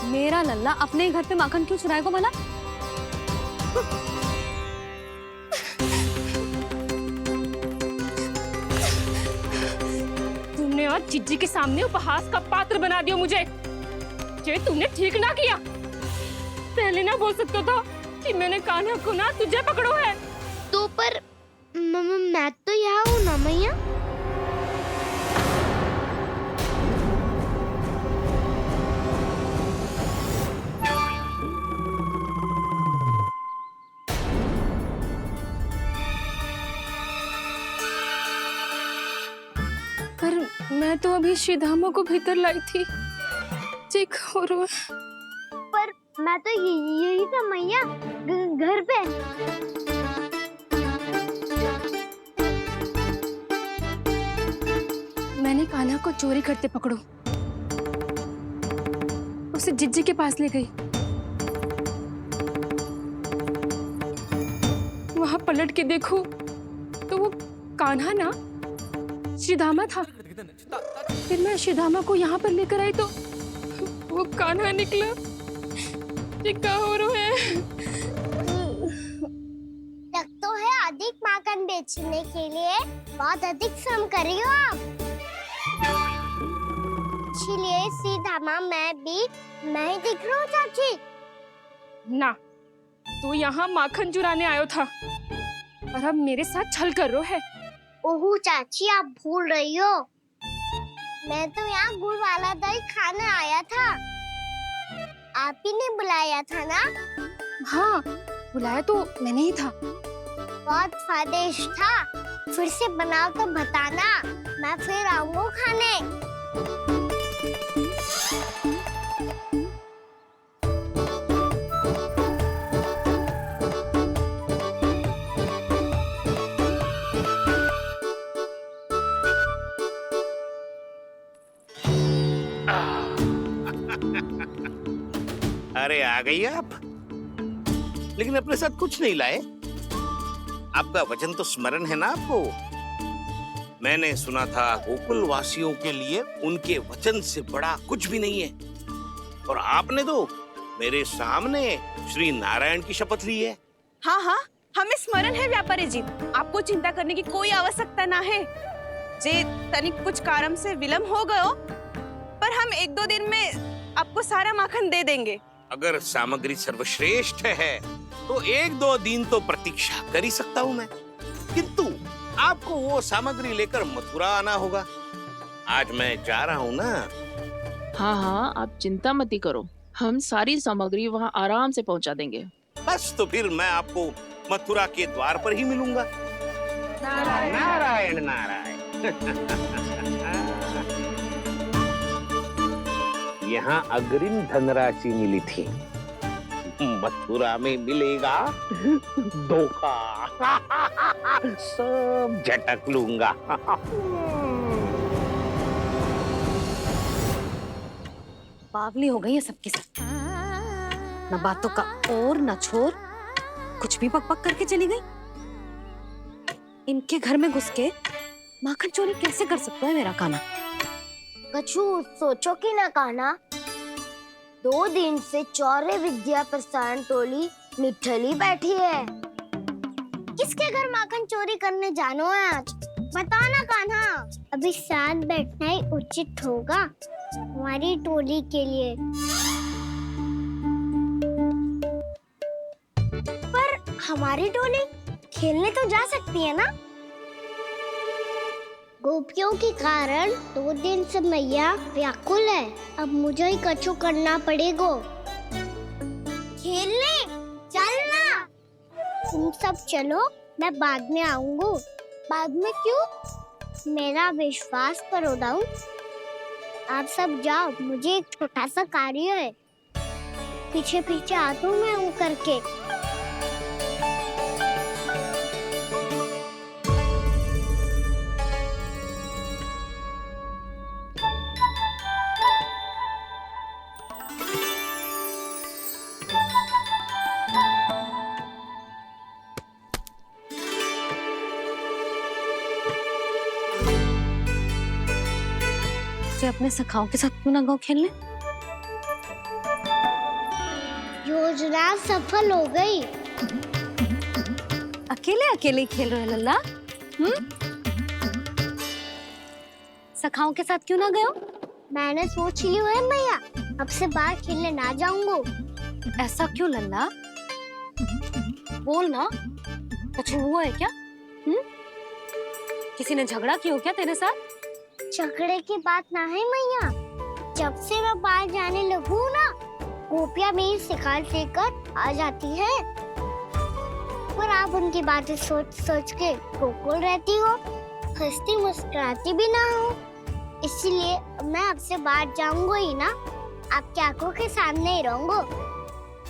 मेरा लल्ला अपने घर पे माखन क्यों चुराएगा भला? तुमने आज जिज्जी के सामने उपहास का पात्र बना दिया मुझे। ये तुमने ठीक ना किया। पहले ना बोल सकता था कि मैंने कान्हा को ना तुझे पकड़ो है। तो पर मैं तो यहाँ हूँ ना मैया। पर मैं तो अभी श्रीधामा को भीतर लाई थी। चेक हो रहा है। पर मैं तो यही था मैया, घर पे। मैंने कान्हा को चोरी करते पकड़ो, उसे जिज्जी के पास ले गई। वहां पलट के देखो तो वो कान्हा ना श्रीधामा था। फिर मैं श्रीधामा को यहाँ पर लेकर आई तो वो कान्हा निकला। ये क्या हो रहा है? लग तो है अधिक माखन बेचने के लिए बहुत अधिक श्रम कर रही हो आप। इसलिए सीधामा मैं ही दिख रहा हूँ चाची। ना, तू यहाँ माखन चुराने आयो था और अब मेरे साथ छल कर रो है। ओह चाची, आप भूल रही हो, मैं तो यहाँ गुड़ वाला दही खाने आया था। आप ही ने बुलाया था ना? हाँ, बुलाया तो मैंने ही था। बहुत स्वादिष्ट था। फिर से बनाओ तो बताना, मैं फिर आऊंगा खाने। अरे आ गई आप, लेकिन अपने साथ कुछ नहीं लाए। आपका वचन तो स्मरण है ना आपको? मैंने सुना था गोकुल वासियों के लिए उनके वचन से बड़ा कुछ भी नहीं है, और आपने तो मेरे सामने श्री नारायण की शपथ ली है। हाँ हाँ, हमें स्मरण है व्यापारी जी, आपको चिंता करने की कोई आवश्यकता ना है। जे तनिक कुछ कारण से विलंब हो गयो, पर हम 1-2 दिन में आपको सारा माखन दे देंगे। अगर सामग्री सर्वश्रेष्ठ है तो 1-2 दिन तो प्रतीक्षा कर ही सकता हूँ मैं, किंतु आपको वो सामग्री लेकर मथुरा आना होगा। आज मैं जा रहा हूँ ना। हाँ हाँ, आप चिंता मत करो, हम सारी सामग्री वहाँ आराम से पहुँचा देंगे। बस तो फिर मैं आपको मथुरा के द्वार पर ही मिलूंगा। नारायण नारायण। यहाँ अग्रिम धनराशि मिली थी, मथुरा में मिलेगा धोखा। सब झटक लूंगा। बावली हो गई है सबकी सब। न बातों का और न छोर, कुछ भी बक बक करके चली गई। इनके घर में घुस के माखन चोरी कैसे कर सकता है मेरा काना? कछु सोचो कि ना काना, 2 दिन से चौर्य विद्या प्रसारण टोली निठली बैठी है। किसके घर माखन चोरी करने जानो है आज? बताना कान्हा। अभी साथ बैठना ही उचित होगा हमारी टोली के लिए। पर हमारी टोली खेलने तो जा सकती है ना? गोपियों के कारण 2 दिन से मैया व्याकुल है। अब मुझे ही कछु करना पड़ेगा। खेलने चलना। तुम सब चलो, मैं बाद में आऊंगा। बाद में क्यों? मेरा विश्वास करो डाउन। आप सब जाओ, मुझे एक छोटा सा कार्य है। पीछे पीछे आता हूँ मैं करके। अपने सखाओं के साथ क्यों ना गाँव खेलने? योजना सफल हो गई। अकेले अकेले ही खेल रहे लल्ला? सखाओं के साथ क्यों ना गए? मैंने सोच लिया है मैया, अब से बाहर खेलने ना जाऊंगा। ऐसा क्यों लल्ला? बोल ना, कुछ हुआ है क्या? किसी ने झगड़ा किया हो क्या तेरे साथ? झगड़े की बात ना है मैया। जब से मैं बाहर जाने लगू ना, गोपियां मेरी शिकायत लेकर आ जाती है। पर आप उनकी बातें सोच सोच के गोकुल रहती हो, हंसती मुस्कुराती भी ना हो। इसलिए मैं आपसे बाहर जाऊंगा ही ना, आपकी आंखों के सामने ही रहूंगा।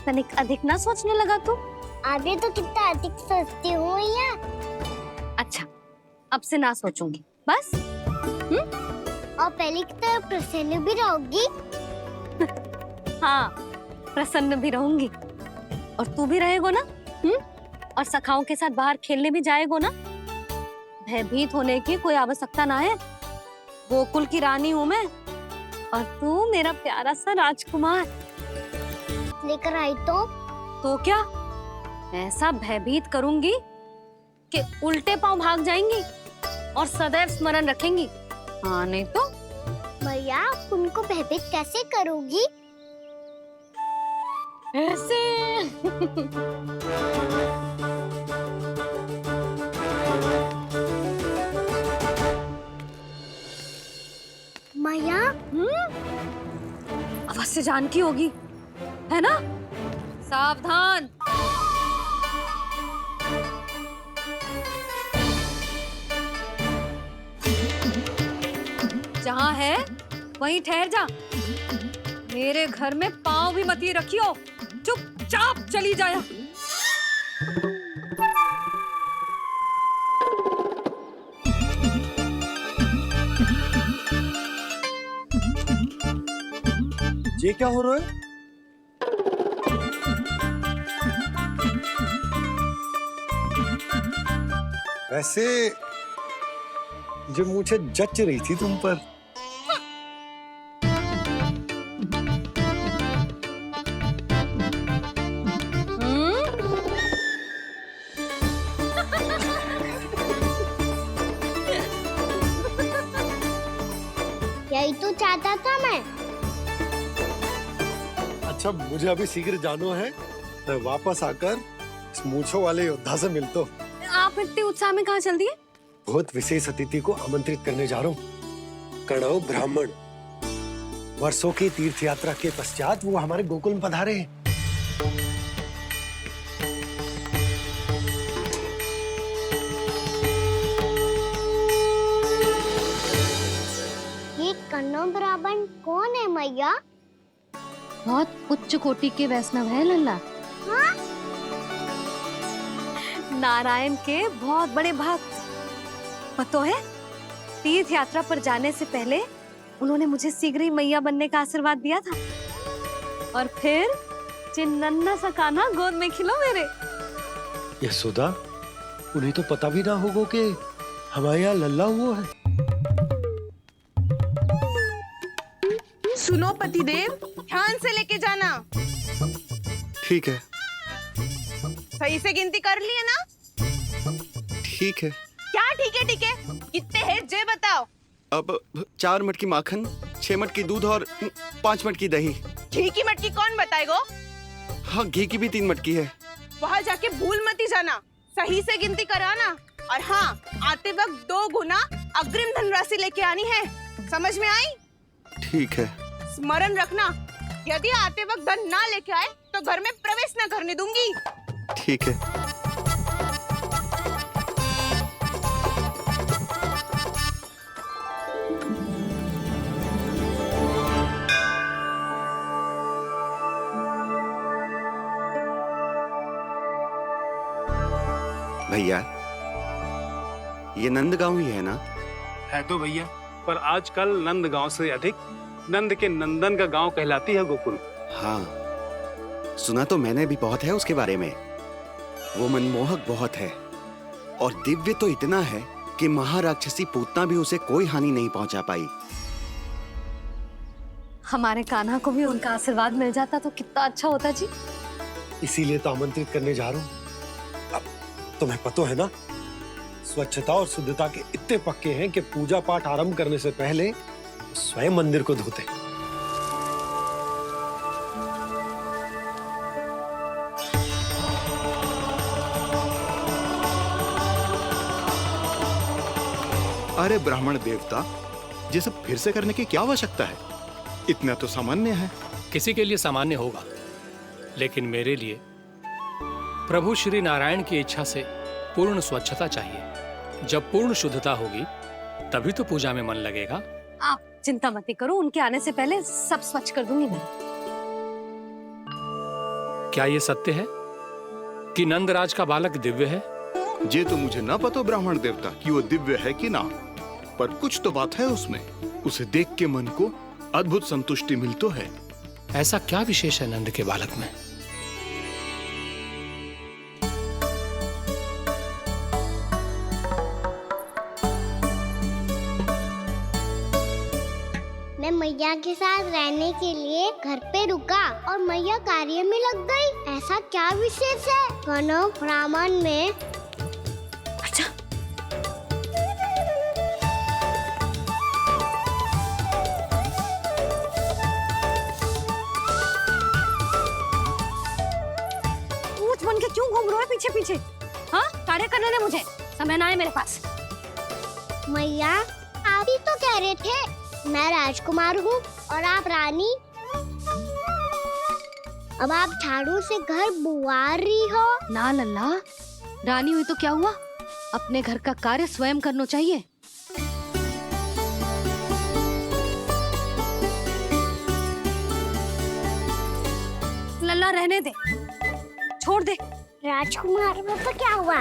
तनिक अधिक ना सोचने लगा तू? आगे तो कितना अधिक सोचती हूँ मैया। अच्छा, अब से ना सोचूंगी बस। और पहले की तरह प्रसन्न भी रहोगी। हाँ, प्रसन्न भी रहूंगी। और तू भी रहेगा ना? और सखाओं के साथ बाहर खेलने भी जाएगा ना? भयभीत होने की कोई आवश्यकता ना है। गोकुल की रानी हूँ मैं, और तू मेरा प्यारा सा राजकुमार। लेकर आई तो क्या? ऐसा भयभीत करूंगी कि उल्टे पांव भाग जाएंगी और सदैव स्मरण रखेंगी। हाँ नहीं तो? मैया, उनको भयभीत कैसे करोगी? ऐसे। मैया, अवश्य जानकी होगी, है ना? सावधान। जहाँ है वहीं ठहर जा। मेरे घर में पाँव भी मत ही रखियो, चुपचाप चली जाया। ये क्या हो रहा है? वैसे जो मुझे जच रही थी तुम पर। यही तो चाहता था मैं। अच्छा, मुझे अभी शीघ्र जाना है। मैं वापस आकर इस मूंछों वाले योद्धा से मिलता हूँ। आप इतने उत्साह में कहाँ चल दिए? बहुत विशेष अतिथि को आमंत्रित करने जा रहा हूँ। कणव ब्राह्मण। वर्षों की तीर्थ यात्रा के पश्चात वो हमारे गोकुल में पधारे हैं। ये कन्नौ ब्राह्मण कौन है मैया? बहुत उच्च कोटि के वैष्णव है लल्ला। हाँ? नारायण के बहुत बड़े भक्त। पता है, तीर्थ यात्रा पर जाने से पहले उन्होंने मुझे शीघ्र ही मैया बनने का आशीर्वाद दिया था। और फिर चिन्नन्ना सा कान्हा गोद में खिलो मेरे। यशोदा, उन्हें तो पता भी ना होगा कि हमारे यहाँ लल्ला हुआ है। सुनो पतिदेव, ध्यान से लेके जाना। ठीक है। सही से गिनती कर लिए ना? ठीक है। क्या ठीक है? ठीक है, कितने हैं जे बताओ। अब 4 मटकी माखन, 6 मटकी दूध और 5 मटकी दही। घी की मटकी कौन बताएगा? हाँ, घी की भी 3 मटकी है। वहाँ जाके भूल मत ही जाना, सही से गिनती कराना। और हाँ, आते वक्त 2 गुना अग्रिम धनराशि लेके आनी है। समझ में आई? ठीक है। स्मरण रखना, यदि आते वक्त धन ना लेके आए तो घर में प्रवेश न करने दूंगी। ठीक है। भैया, ये नंदगांव ही है ना? है तो भैया, पर आजकल नंदगांव से अधिक नंद के नंदन का गांव कहलाती है गोकुल। हाँ, सुना तो मैंने भी बहुत है उसके बारे में। वो मनमोहक बहुत है और दिव्य तो इतना है कि महाराक्षसी पूतना भी उसे कोई हानि नहीं पहुंचा पाई। हमारे कान्हा को भी उनका आशीर्वाद मिल जाता तो कितना अच्छा होता जी। इसीलिए तो आमंत्रित करने जा रहा हूँ। अब तुम्हें पता है ना, स्वच्छता और शुद्धता के इतने पक्के हैं कि पूजा पाठ आरंभ करने से पहले स्वयं मंदिर को धोते। अरे ब्राह्मण देवता, ये सब फिर से करने की क्या आवश्यकता है? इतना तो सामान्य है। किसी के लिए सामान्य होगा, लेकिन मेरे लिए प्रभु श्री नारायण की इच्छा से पूर्ण स्वच्छता चाहिए। जब पूर्ण शुद्धता होगी तभी तो पूजा में मन लगेगा। आप चिंता मत करो, उनके आने से पहले सब स्वच्छ कर दूंगी मैं। क्या ये सत्य है कि नंदराज का बालक दिव्य है? ये तो मुझे ना पता ब्राह्मण देवता कि वो दिव्य है कि ना, पर कुछ तो बात है उसमें। उसे देख के मन को अद्भुत संतुष्टि मिलती है। ऐसा क्या विशेष है नंद के बालक में? मैं मैया के साथ रहने के लिए घर पे रुका और मैया कार्य में लग गई। ऐसा क्या विशेष है कन्नौ ब्राह्मण में? अच्छा, पूछ बन के क्यों घूम रहे हो पीछे पीछे? हाँ, कार्य करने दे मुझे, समय ना है मेरे पास। मैया, आप ही तो कह रहे थे मैं राजकुमार हूँ और आप रानी। अब आप झाड़ू से घर बुआ रही हो। ना लल्ला, रानी हुई तो क्या हुआ, अपने घर का कार्य स्वयं करना चाहिए। लल्ला रहने दे, छोड़ दे। राजकुमार पापा क्या हुआ?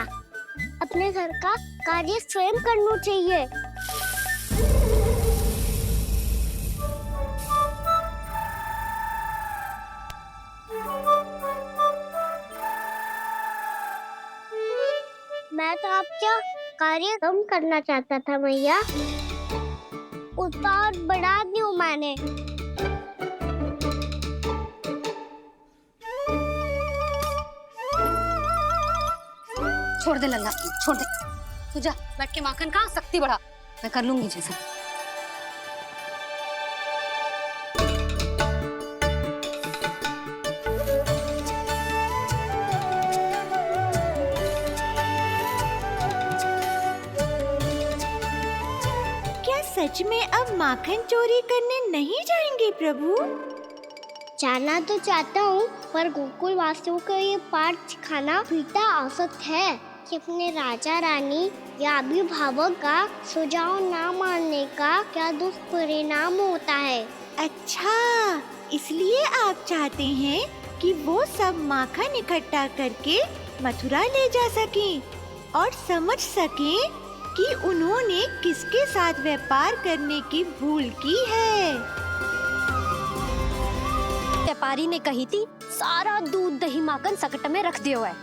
अपने घर का कार्य स्वयं करना चाहिए। मैं तो आपका कार्य कम करना चाहता था मैया, उसका और बढ़ा दूं मैंने। छोड़ दे लल्ला, छोड़ दे। तू जा बैठ के माखन खा, शक्ति बढ़ा, मैं कर लूंगी जैसा। क्या सच में अब माखन चोरी करने नहीं जाएंगे प्रभु? जाना तो चाहता हूँ, पर गोकुल वासियों को ये पाठ सिखाना पिता औसत है कि अपने राजा रानी या अभिभावक का सुझाव ना मानने का क्या दुष्परिणाम होता है। अच्छा, इसलिए आप चाहते हैं कि वो सब माखन इकट्ठा करके मथुरा ले जा सकें और समझ सकें कि उन्होंने किसके साथ व्यापार करने की भूल की है। व्यापारी ने कही थी सारा दूध दही माखन सकट में रख दियो है।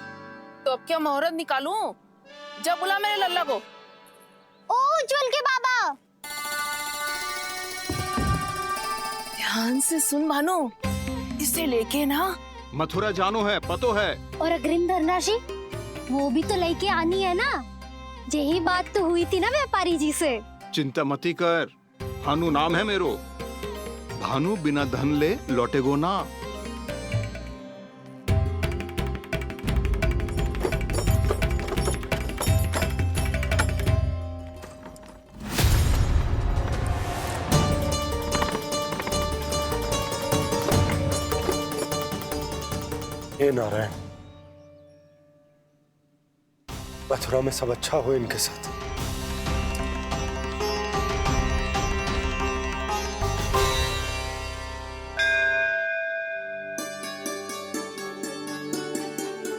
तो अब क्या मुहूर्त निकालूं? जब बुला मेरे लल्ला को। ओ उज्जवल के बाबा, ध्यान से सुन भानु, इसे लेके ना मथुरा जानो है, पतो है। और अग्रिम धनराशि वो भी तो लेके आनी है ना। यही बात तो हुई थी ना व्यापारी जी से। चिंता मती कर, भानु नाम है मेरो। भानु बिना धन ले लौटेगो ना। हे नारायण, मथुरा में सब अच्छा हो इनके साथ।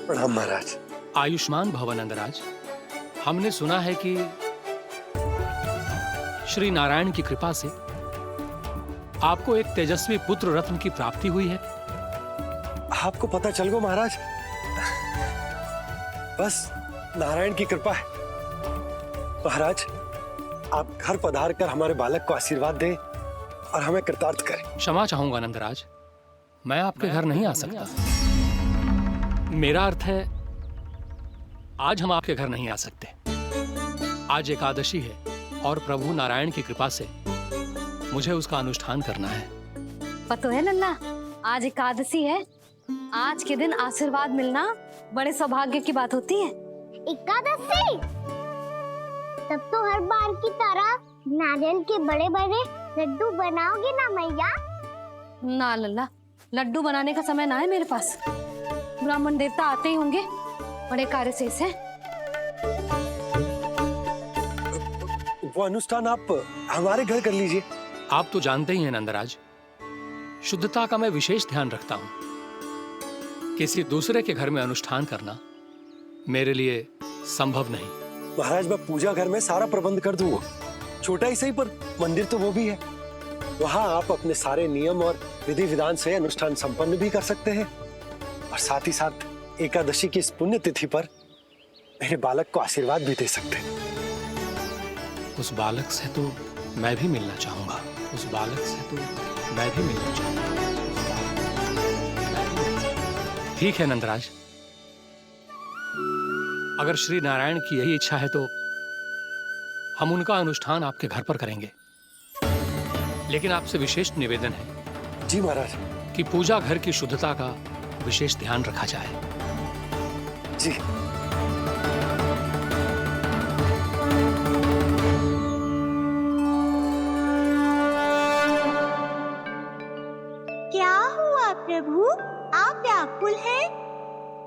प्रणाम महाराज। आयुष्मान भव नंदराज। हमने सुना है कि श्री नारायण की कृपा से आपको एक तेजस्वी पुत्र रत्न की प्राप्ति हुई है। आपको पता चल गो महाराज, बस नारायण की कृपा है। महाराज, आप घर पधार कर हमारे बालक को आशीर्वाद दें और हमें कृतार्थ करें। क्षमा चाहूंगा नंदराज, मैं आपके घर नहीं आ सकता। मेरा अर्थ है आज हम आपके घर नहीं आ सकते। आज एकादशी है और प्रभु नारायण की कृपा से मुझे उसका अनुष्ठान करना है। पतो है लल्ला, आज एकादशी है। आज के दिन आशीर्वाद मिलना बड़े सौभाग्य की बात होती है। एकादशी, तब तो हर बार की तरह नारियल के बड़े बड़े लड्डू बनाओगे ना मैया? ना लल्ला, लड्डू बनाने का समय ना है मेरे पास। ब्राह्मण देवता आते ही होंगे, बड़े कार्य शेष है। वो अनुष्ठान आप हमारे घर कर लीजिए। आप तो जानते ही हैं नंदराज, शुद्धता का मैं विशेष ध्यान रखता हूं। किसी दूसरे के घर में अनुष्ठान करना मेरे लिए संभव नहीं। महाराज, मैं पूजा घर में सारा प्रबंध कर दूंगा। छोटा ही सही, पर मंदिर तो वो भी है। वहाँ आप अपने सारे नियम और विधि विधान से अनुष्ठान संपन्न भी कर सकते हैं और साथ ही साथ एकादशी की इस पुण्य तिथि पर मेरे बालक को आशीर्वाद भी दे सकते हैं। उस बालक से तो मैं भी मिलना चाहूंगा। उस बालक से तो मैं भी मिलना चाहूंगा। ठीक है नंदराज, अगर श्री नारायण की यही इच्छा है तो हम उनका अनुष्ठान आपके घर पर करेंगे। लेकिन आपसे विशेष निवेदन है जी महाराज, कि पूजा घर की शुद्धता का विशेष ध्यान रखा जाए। जी। क्या हुआ प्रभु, आप व्याकुल हैं?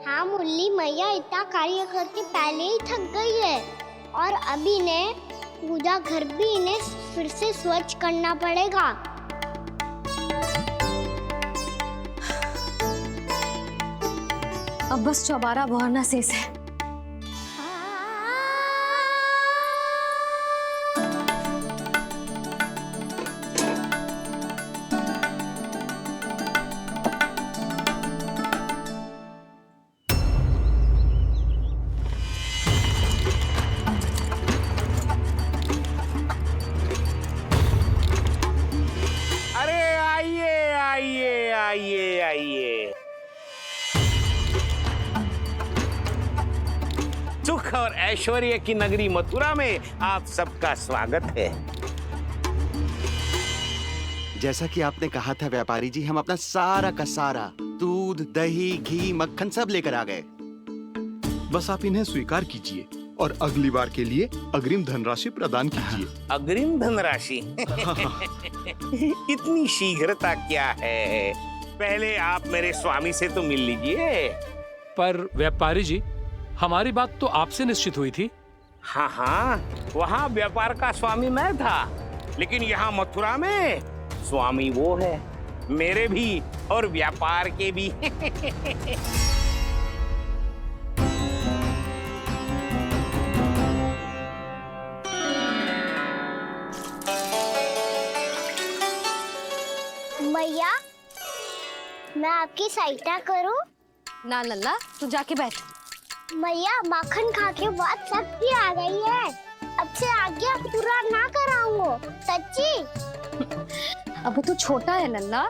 हाँ मुरली मैया, इतना कार्य करके पहले ही थक गई है और अभी ने पूजा घर भी इन्हें फिर से स्वच्छ करना पड़ेगा। अब बस चौबारा बहरना शेष है। अरे आइए आइए आइए आइए। सुख और ऐश्वर्य की नगरी मथुरा में आप सबका स्वागत है। जैसा कि आपने कहा था व्यापारी जी, हम अपना सारा का सारा दूध, दही, घी, मक्खन सब लेकर आ गए। बस आप इन्हें स्वीकार कीजिए और अगली बार के लिए अग्रिम धनराशि प्रदान कीजिए। अग्रिम धनराशि? इतनी शीघ्रता क्या है? पहले आप मेरे स्वामी से तो मिल लीजिए। पर व्यापारी जी, हमारी बात तो आपसे निश्चित हुई थी। हाँ हाँ, वहाँ व्यापार का स्वामी मैं था, लेकिन यहाँ मथुरा में स्वामी वो है, मेरे भी और व्यापार के भी। मैया, मैं आपकी सहायता करूं? ना लल्ला, तू जाके बैठ। मैया, माखन खा के बहुत शक्ति आ गई है। अब से आगे पूरा ना कराऊंगा, सच्ची। अब तू छोटा है लल्ला,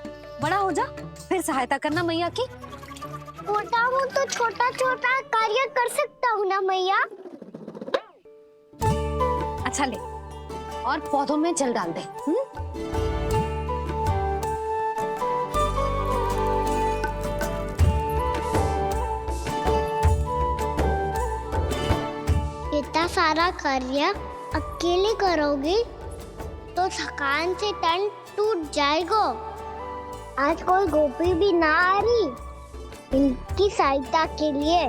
बड़ा हो जा फिर सहायता करना मैया की। छोटा हूँ तो छोटा छोटा कार्य कर सकता हूँ ना मैया। अच्छा ले, और पौधों में जल डाल दे। इतना सारा कार्य अकेले करोगी तो थकान से तन टूट जाएगा। आज कोई गोपी भी ना आ रही इनकी सहायता के लिए।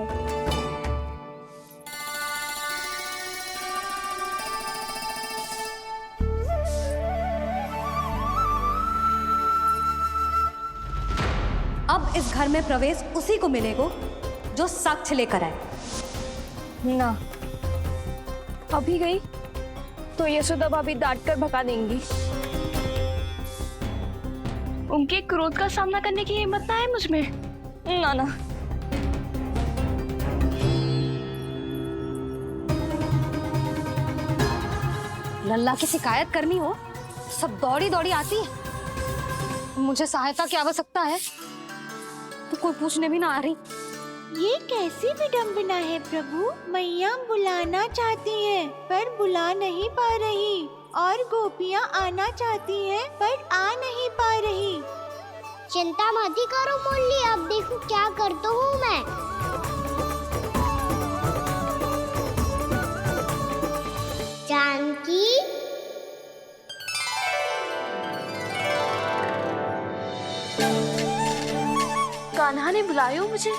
अब इस घर में प्रवेश उसी को मिलेगा जो साक्ष्य लेकर आए। ना, अभी गई तो यशोदा भाभी डांट कर भगा देंगी। उनके क्रोध का सामना करने की हिम्मत ना है मुझ में। ना ना। लल्ला की शिकायत करनी हो सब दौड़ी दौड़ी आती है। मुझे सहायता की आवश्यकता है तो कोई पूछने भी ना आ रही। ये कैसी विडंबना है प्रभु। मैया बुलाना चाहती हैं पर बुला नहीं पा रही, और गोपियाँ आना चाहती हैं पर आ नहीं पा रही। चिंता मत ही करो मुरली, अब देखो क्या करता हूँ मैं। जानकी, कान्हा ने बुलाया मुझे।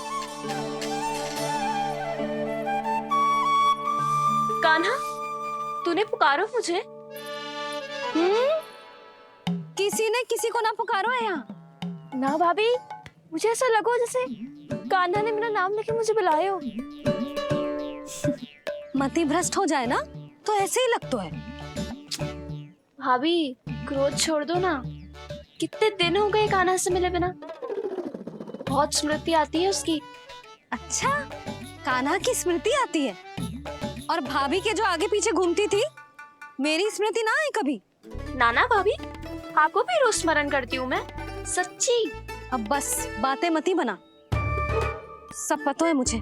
कान्हा, तूने पुकारो मुझे? किसी ने किसी को ना पुकारो है यहाँ। ना भाभी, मुझे ऐसा लगो जैसे कान्हा ने मेरा नाम लेके मुझे बुलायो। मति भ्रष्ट हो जाए ना तो ऐसे ही लगता है। भाभी, क्रोध छोड़ दो ना। कितने दिन हो गए कान्हा से मिले बिना। बहुत स्मृति आती है उसकी। अच्छा, कान्हा की स्मृति आती है? और भाभी के जो आगे पीछे घूमती थी, मेरी स्मृति ना आई कभी? नाना भाभी, आपको भी रोज स्मरण करती हूँ मैं, सच्ची। अब बस बातें मत ही बना। सब पता है मुझे।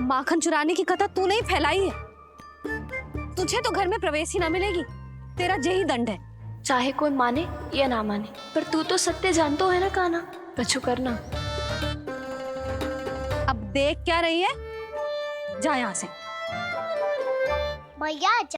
माखन चुराने की कथा तूने ही फैलाई है। तुझे तो घर में प्रवेश ही ना मिलेगी। तेरा यही दंड है। चाहे कोई माने या ना माने, पर तू तो सत्य जानता है ना कान्हा। कछु करना। अब देख क्या रही है, जा यहाँ से। भैया